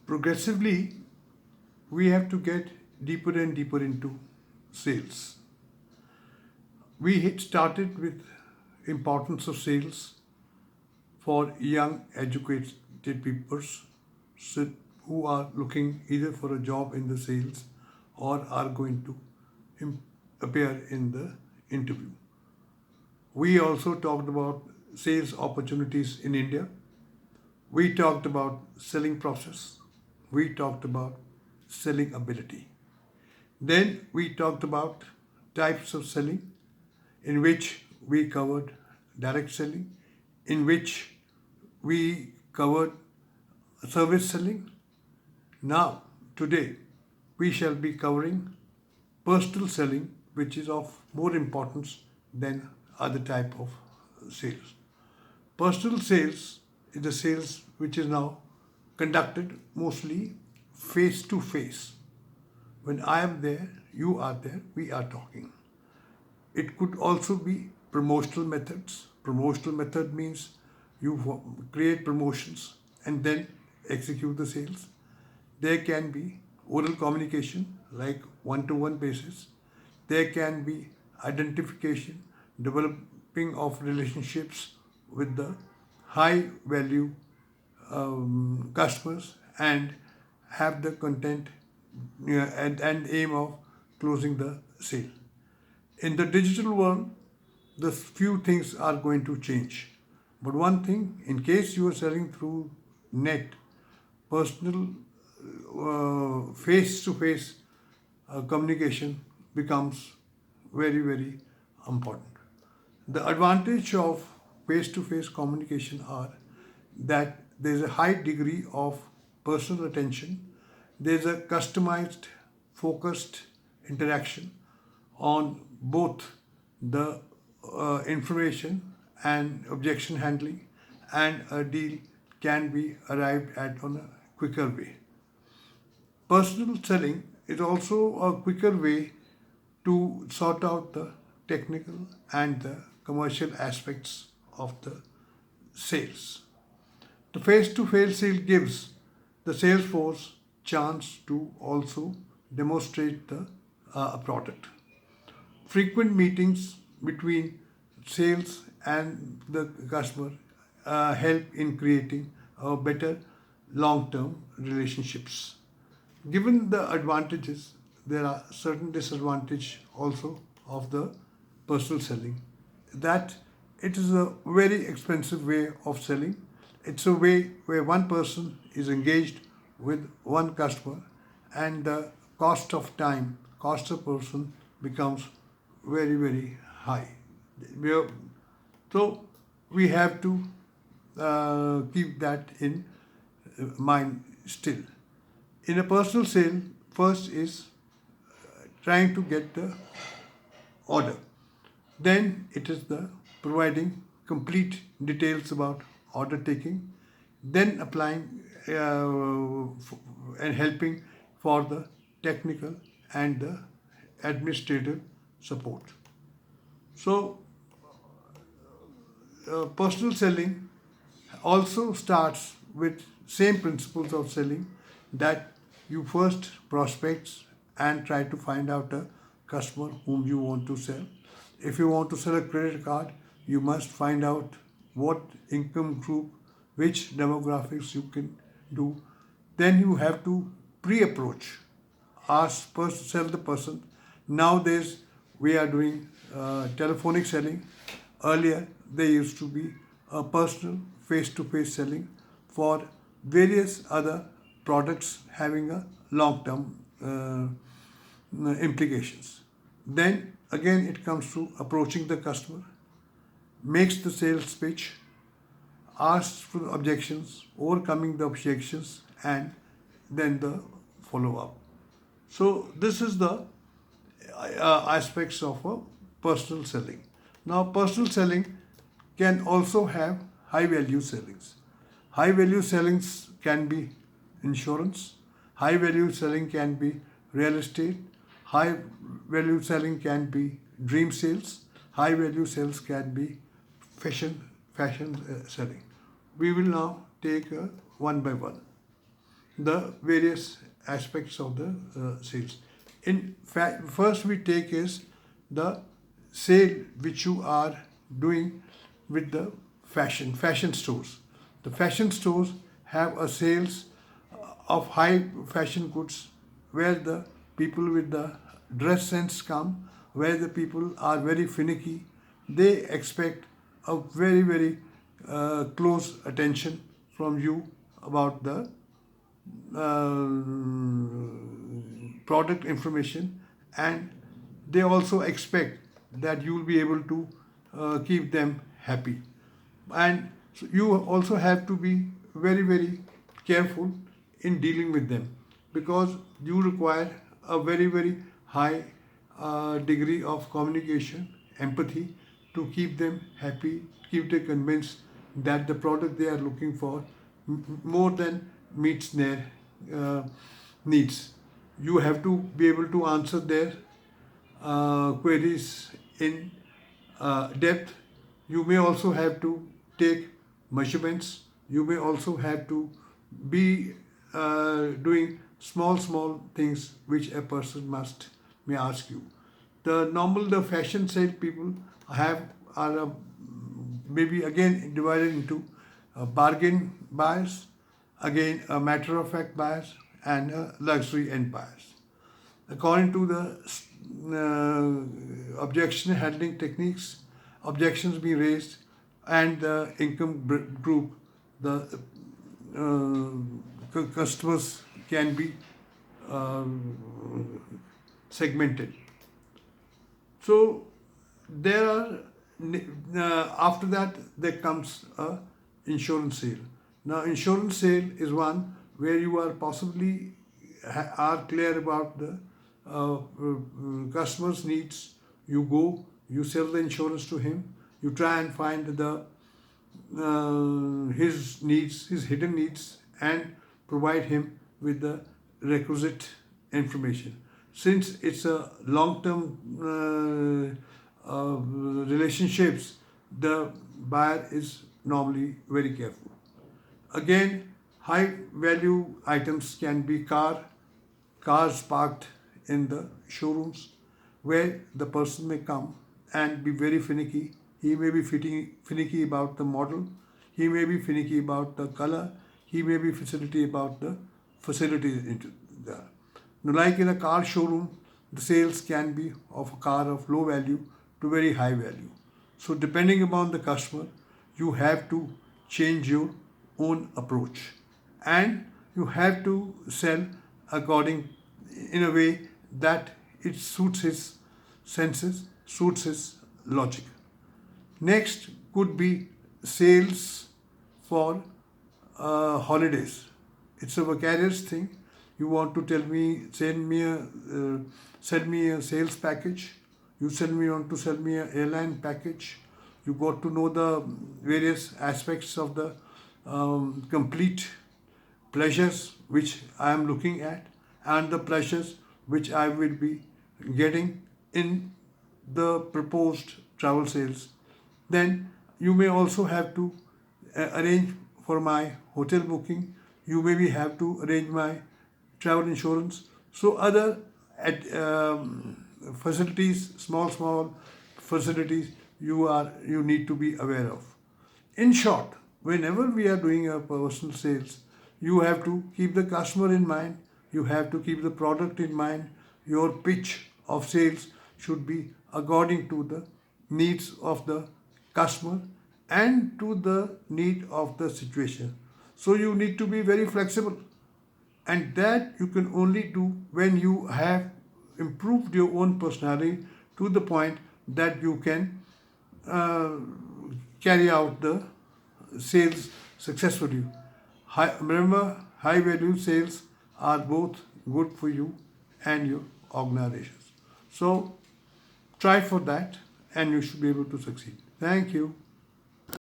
Progressively, we have to get deeper and deeper into sales. We had started with importance of sales for young educated people who are looking either for a job in the sales or are going to appear in the interview. We also talked about sales opportunities in India. We talked about selling process. We talked about selling ability. Then we talked about types of selling, in which we covered direct selling, in which we covered service selling. Now, today, we shall be covering personal selling, which is of more importance than other type of sales. Personal sales is the sales which is now conducted mostly face to face. When I am there, you are there, we are talking. It could also be promotional methods. Promotional method means you create promotions and then execute the sales. There can be oral communication like one-to-one basis. There can be identification, developing of relationships with the high value customers and have the content and aim of closing the sale. In the digital world, the few things are going to change. But one thing, in case you are selling through net, personal face-to-face communication becomes very, very important. The advantage of face-to-face communication are that there is a high degree of personal attention, there is a customized, focused interaction on both the information and objection handling, and a deal can be arrived at on a quicker way. Personal selling is also a quicker way to sort out the technical and the commercial aspects of the sales. The face-to-face sale gives the sales force chance to also demonstrate the product. Frequent meetings between sales and the customer help in creating a better long-term relationships. Given the advantages, there are certain disadvantages also of the personal selling. That it is a very expensive way of selling. It's a way where one person is engaged with one customer and the cost of time, cost of person becomes very, very high. So we have to keep that in mind still. In a personal sale, first is trying to get the order. Then it is the providing complete details about order taking, then applying and helping for the technical and the administrative support. So, personal selling also starts with same principles of selling, that you first prospect and try to find out a customer whom you want to sell. If you want to sell a credit card, you must find out what income group, which demographics you can do. Then you have to pre-approach, ask first, sell the person. Nowadays we are doing telephonic selling. Earlier there used to be a personal face-to-face selling for various other products having a long-term implications. Then again it comes to approaching the customer, makes the sales pitch, asks for objections, overcoming the objections, and then the follow-up. So this is the aspects of a personal selling. Now personal selling can also have high value sellings. High value sellings can be insurance, high value selling can be real estate, high value selling can be dream sales, high value sales can be fashion selling. We will now take one by one. the various aspects of the sales. In fact, first we take is the sale which you are doing with the fashion stores. The fashion stores have a sales of high fashion goods where the people with the dress sense come, where the people are very finicky. They expect a very close attention from you about the product information, and they also expect that you will be able to keep them happy. And so you also have to be very careful in dealing with them, because you require a very high degree of communication, empathy, to keep them happy, keep them convinced that the product they are looking for more than meets their needs. You have to be able to answer their queries in depth. You may also have to take measurements. You may also have to be doing small things which a person may ask you. The fashion sale people are maybe again divided into bargain buyers, again a matter of fact buyers, and luxury end buyers. According to the objection handling techniques, objections being raised, and the income group, the customers can be segmented. So there are after that there comes a insurance sale. Now insurance sale is one where you are possibly are clear about the customer's needs. You go, you sell the insurance to him, you try and find the his needs, his hidden needs, and provide him with the requisite information. Since it's a long-term relationships, the buyer is normally very careful. Again, high value items can be cars parked in the showrooms, where the person may come and be very finicky. He may be finicky about the model, he may be finicky about the color, he may be finicky about the facilities into there. Now, like in a car showroom, the sales can be of a car of low value to very high value. So depending upon the customer, you have to change your own approach, and you have to sell according in a way that it suits his senses, suits his logic. Next could be sales for holidays. It's a vicarious thing. You want to send me a sales package. You want to sell me an airline package. You got to know the various aspects of the complete pleasures which I am looking at, and the pleasures which I will be getting in the proposed travel sales. Then you may also have to arrange for my hotel booking. You maybe have to arrange my travel insurance. So other facilities, small facilities, you need to be aware of. In short, whenever we are doing a personal sales, you have to keep the customer in mind. You have to keep the product in mind. Your pitch of sales should be according to the needs of the customer and to the need of the situation. So you need to be very flexible, and that you can only do when you have improved your own personality to the point that you can carry out the sales successfully. Remember, high value sales are both good for you and your organizations. So try for that and you should be able to succeed. Thank you.